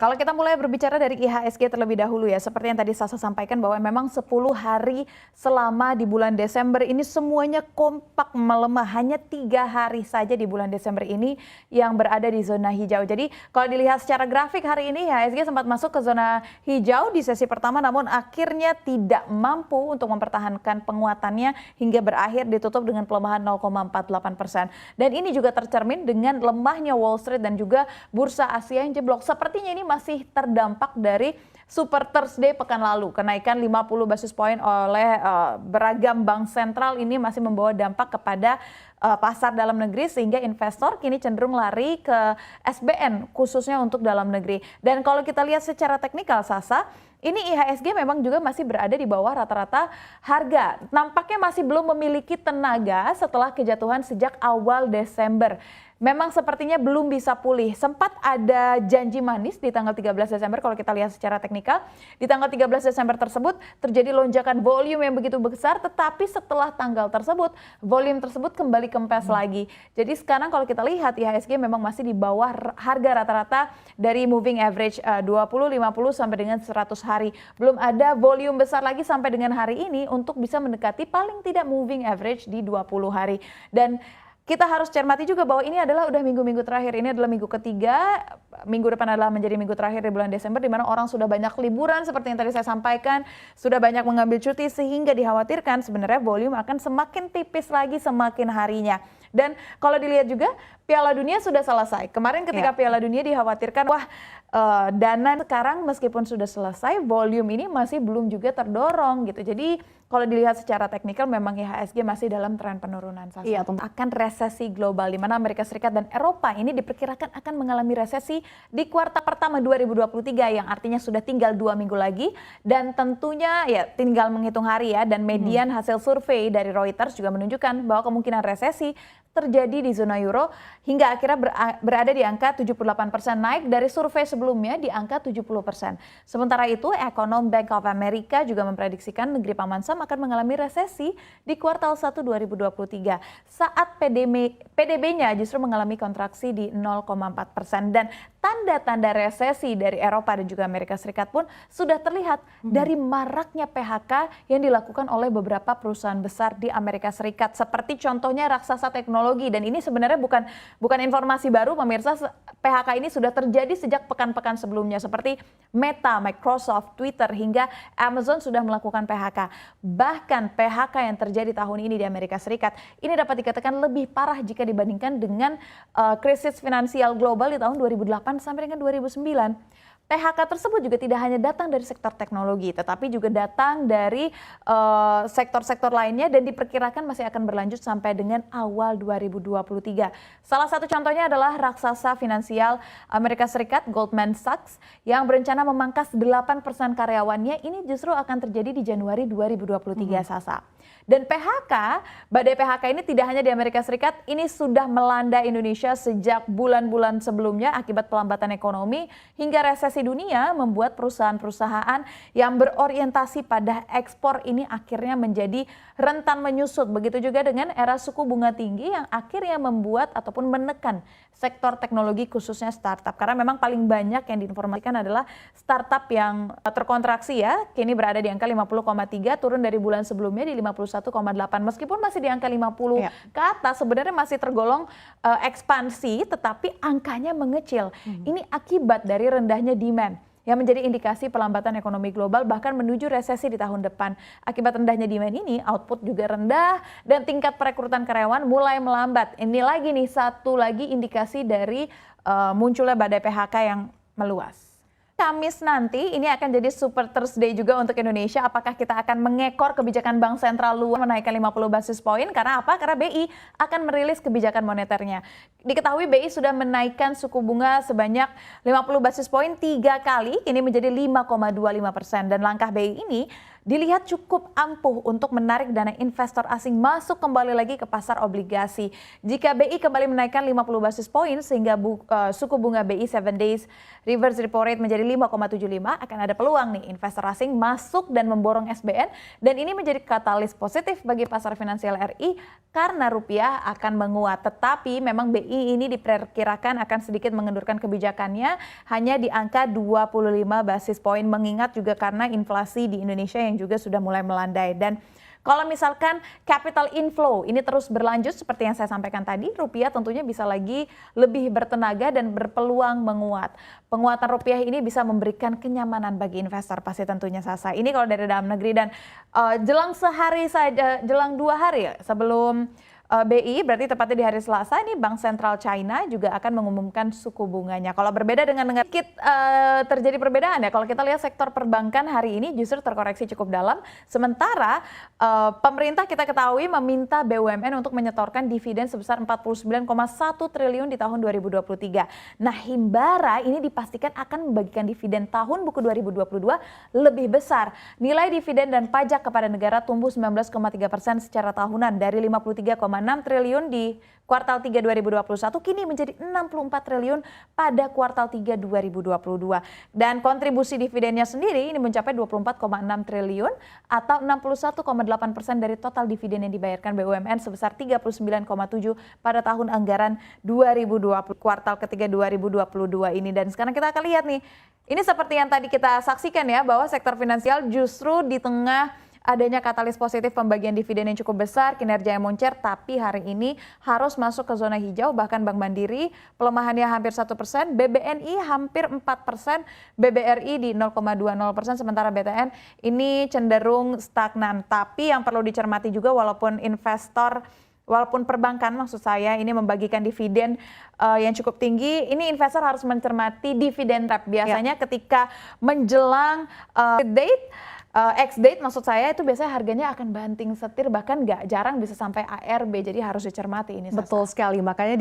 Kalau kita mulai berbicara dari IHSG terlebih dahulu ya, seperti yang tadi Sasa sampaikan bahwa memang 10 hari selama di bulan Desember ini semuanya kompak melemah. Hanya 3 hari saja di bulan Desember ini yang berada di zona hijau. Jadi kalau dilihat secara grafik hari ini IHSG sempat masuk ke zona hijau di sesi pertama, namun akhirnya tidak mampu untuk mempertahankan penguatannya hingga berakhir ditutup dengan pelemahan 0,48%. Dan ini juga tercermin dengan lemahnya Wall Street dan juga bursa Asia yang jeblok. Sepertinya ini masih terdampak dari Super Thursday pekan lalu. Kenaikan 50 basis poin oleh beragam bank sentral ini masih membawa dampak kepada pasar dalam negeri sehingga investor kini cenderung lari ke SBN khususnya untuk dalam negeri. Dan kalau kita lihat secara teknikal Sasa, ini IHSG memang juga masih berada di bawah rata-rata harga. Nampaknya masih belum memiliki tenaga setelah kejatuhan sejak awal Desember. Memang sepertinya belum bisa pulih. Sempat ada janji manis di tanggal 13 Desember kalau kita lihat secara teknikal. Di tanggal 13 Desember tersebut terjadi lonjakan volume yang begitu besar, tetapi setelah tanggal tersebut, volume tersebut kembali kempes lagi. Jadi sekarang kalau kita lihat IHSG memang masih di bawah harga rata-rata dari moving average 20, 50 sampai dengan 100 hari. Belum ada volume besar lagi sampai dengan hari ini untuk bisa mendekati paling tidak moving average di 20 hari. Dan kita harus cermati juga bahwa ini adalah udah minggu-minggu terakhir, ini adalah minggu ketiga, minggu depan adalah menjadi minggu terakhir di bulan Desember di mana orang sudah banyak liburan seperti yang tadi saya sampaikan, sudah banyak mengambil cuti sehingga dikhawatirkan sebenarnya volume akan semakin tipis lagi semakin harinya. Dan kalau dilihat juga Piala Dunia sudah selesai. Kemarin ketika Piala Dunia dikhawatirkan dana sekarang meskipun sudah selesai volume ini masih belum juga terdorong gitu. Jadi kalau dilihat secara teknikal memang IHSG masih dalam tren penurunan. Iya, akan resesi global di mana Amerika Serikat dan Eropa ini diperkirakan akan mengalami resesi di kuartal pertama 2023 yang artinya sudah tinggal 2 minggu lagi dan tentunya ya tinggal menghitung hari ya dan median hasil survei dari Reuters juga menunjukkan bahwa kemungkinan resesi terjadi di zona euro hingga akhirnya berada di angka 78% naik dari survei sebelumnya di angka 70%. Sementara itu, ekonom Bank of America juga memprediksikan negeri Paman Sam akan mengalami resesi di kuartal 1 2023 saat PDB-nya justru mengalami kontraksi di 0,4% dan tanda-tanda resesi dari Eropa dan juga Amerika Serikat pun sudah terlihat dari maraknya PHK yang dilakukan oleh beberapa perusahaan besar di Amerika Serikat seperti contohnya raksasa teknologi dan ini sebenarnya bukan informasi baru pemirsa. PHK ini sudah terjadi sejak pekan-pekan sebelumnya seperti Meta, Microsoft, Twitter hingga Amazon sudah melakukan PHK. Bahkan PHK yang terjadi tahun ini di Amerika Serikat ini dapat dikatakan lebih parah jika dibandingkan dengan krisis finansial global di tahun 2008 sampai dengan 2009. PHK tersebut juga tidak hanya datang dari sektor teknologi, tetapi juga datang dari sektor-sektor lainnya dan diperkirakan masih akan berlanjut sampai dengan awal 2023. Salah satu contohnya adalah raksasa finansial Amerika Serikat Goldman Sachs yang berencana memangkas 8% karyawannya. Ini justru akan terjadi di Januari 2023, Sasa. Dan badai PHK ini tidak hanya di Amerika Serikat, ini sudah melanda Indonesia sejak bulan-bulan sebelumnya akibat pelambatan ekonomi hingga resesi dunia membuat perusahaan-perusahaan yang berorientasi pada ekspor ini akhirnya menjadi rentan menyusut. Begitu juga dengan era suku bunga tinggi yang akhirnya membuat ataupun menekan sektor teknologi khususnya startup. Karena memang paling banyak yang diinformasikan adalah startup yang terkontraksi ya, kini berada di angka 50,3 turun dari bulan sebelumnya di 51,8. Meskipun masih di angka 50 ke atas sebenarnya masih tergolong ekspansi tetapi angkanya mengecil. Ini akibat dari rendahnya demand yang menjadi indikasi pelambatan ekonomi global bahkan menuju resesi di tahun depan. Akibat rendahnya demand ini, output juga rendah dan tingkat perekrutan karyawan mulai melambat. Ini lagi nih satu lagi indikasi dari munculnya badai PHK yang meluas. Kamis nanti ini akan jadi Super Thursday juga untuk Indonesia. Apakah kita akan mengekor kebijakan Bank Sentral luar menaikkan 50 basis poin? Karena apa? Karena BI akan merilis kebijakan moneternya. Diketahui BI sudah menaikkan suku bunga sebanyak 50 basis poin 3 kali, ini menjadi 5,25%. Dan langkah BI ini dilihat cukup ampuh untuk menarik dana investor asing masuk kembali lagi ke pasar obligasi. Jika BI kembali menaikkan 50 basis poin sehingga suku bunga BI 7 days reverse repo rate menjadi 5,75, akan ada peluang nih investor asing masuk dan memborong SBN, dan ini menjadi katalis positif bagi pasar finansial RI karena rupiah akan menguat. Tetapi memang BI ini diperkirakan akan sedikit mengendurkan kebijakannya hanya di angka 25 basis poin, mengingat juga karena inflasi di Indonesia yang juga sudah mulai melandai. Dan kalau misalkan capital inflow ini terus berlanjut seperti yang saya sampaikan tadi, rupiah tentunya bisa lagi lebih bertenaga dan berpeluang menguat. Penguatan rupiah ini bisa memberikan kenyamanan bagi investor pasti tentunya, Sasa. Ini kalau dari dalam negeri, dan jelang 2 hari sebelum BI, berarti tepatnya di hari Selasa, ini Bank Sentral China juga akan mengumumkan suku bunganya. Kalau berbeda dengan sedikit terjadi perbedaan ya, kalau kita lihat sektor perbankan hari ini justru terkoreksi cukup dalam, sementara pemerintah kita ketahui meminta BUMN untuk menyetorkan dividen sebesar 49,1 triliun di tahun 2023. Nah, Himbara ini dipastikan akan membagikan dividen tahun buku 2022 lebih besar. Nilai dividen dan pajak kepada negara tumbuh 19,3% secara tahunan dari 53,6 triliun di kuartal 3 2021 kini menjadi 64 triliun pada kuartal 3 2022. Dan kontribusi dividennya sendiri ini mencapai 24,6 triliun atau 61,8% dari total dividen yang dibayarkan BUMN sebesar 39,7 pada tahun anggaran 2020 kuartal ketiga 2022 ini. Dan sekarang kita akan lihat nih, ini seperti yang tadi kita saksikan ya, bahwa sektor finansial justru di tengah adanya katalis positif pembagian dividen yang cukup besar, kinerja yang moncer, tapi hari ini harus masuk ke zona hijau. Bahkan Bank Mandiri pelemahannya hampir 1%, BBNI hampir 4%, BBRI di 0,20%, sementara BTN ini cenderung stagnan. Tapi yang perlu dicermati juga, walaupun perbankan maksud saya ini membagikan dividen yang cukup tinggi, ini investor harus mencermati dividen trap. Biasanya ketika menjelang ex-date maksud saya, itu biasanya harganya akan banting setir, bahkan nggak jarang bisa sampai ARB, jadi harus dicermati ini. Betul sekali, makanya